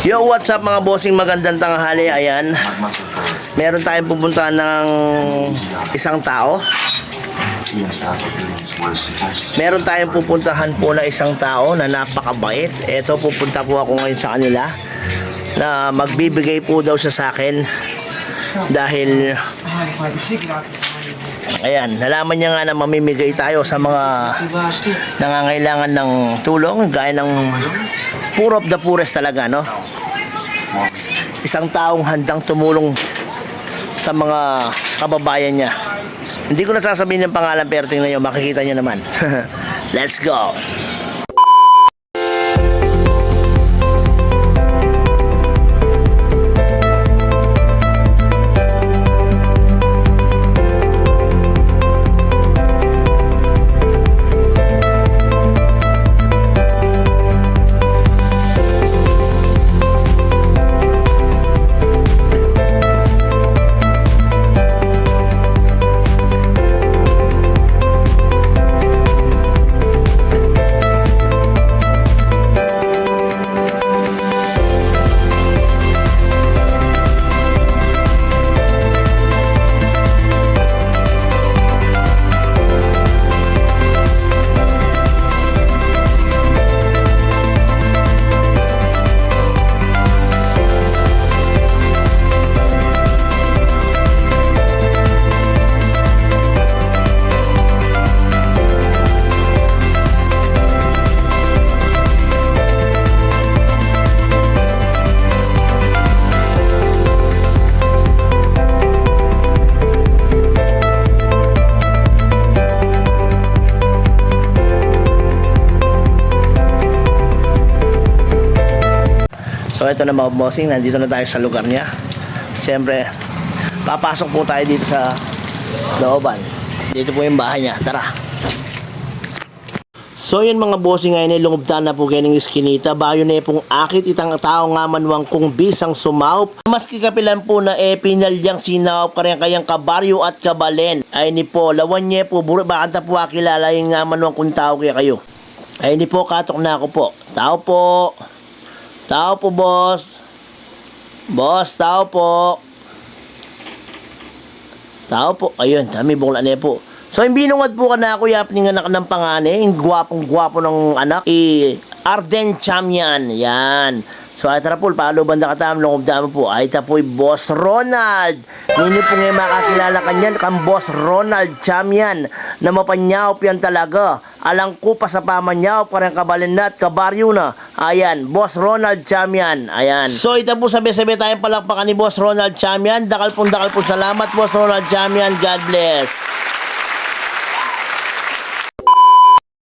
Yo, what's up mga bossing, magandang tanghali. Ayan, meron tayong pupuntahan ng isang tao. Meron tayong pupuntahan po na isang tao na napakabait. Eto, pupunta po ako ngayon sa kanila na magbibigay po daw siya sa akin dahil ayan, nalaman niya nga na mamimigay tayo sa mga nangangailangan ng tulong, gaya ng poor of the poorest talaga, no? Isang taong handang tumulong sa mga kababayan niya. Hindi ko na sasabihin yung pangalan, pero tingnan nyo, makikita nyo naman. Let's go! So ito na mga bossing, nandito na tayo sa lugar niya. Siyempre, papasok po tayo dito sa looban. Dito po yung bahay niya, tara. So yun mga bossing, ngayon ay lungubtan na po kayo ng iskinita. Bayo na pong akit itang tao nga manwang kung bisang sumaup. Mas kikapilan po na pinalyang sinaup kayang kabaryo at kabalen. Ay ni po, lawan niya po, bakanta po kilala yung nga manwang kung tao kaya kayo. Ay ni po, katok na ako po. Tao po. Tao po, boss. Boss, tao po. Tao po. Ayun, dami bukla niya po. So, yung binungad po ka na ako, yap ng anak ng pangane, yung gwapong-gwapo ng anak, Arden Chamian. Yan. So, ay tara po, paalo banda katam, lungog damo po. Ay tapoy, Boss Ronald. Nino po ngayon makakilala kanyan, kang Boss Ronald Chamian, na mapanyawp yan talaga. Alang ko pa sa pamanyaw, parang kabalin na at kabaryo na. Ayan, Boss Ronald Chamian. Ayan. So, ito po sabi-sabi tayong palakpakan ni Boss Ronald Chamian. Dakal po salamat, Boss Ronald Chamian. God bless.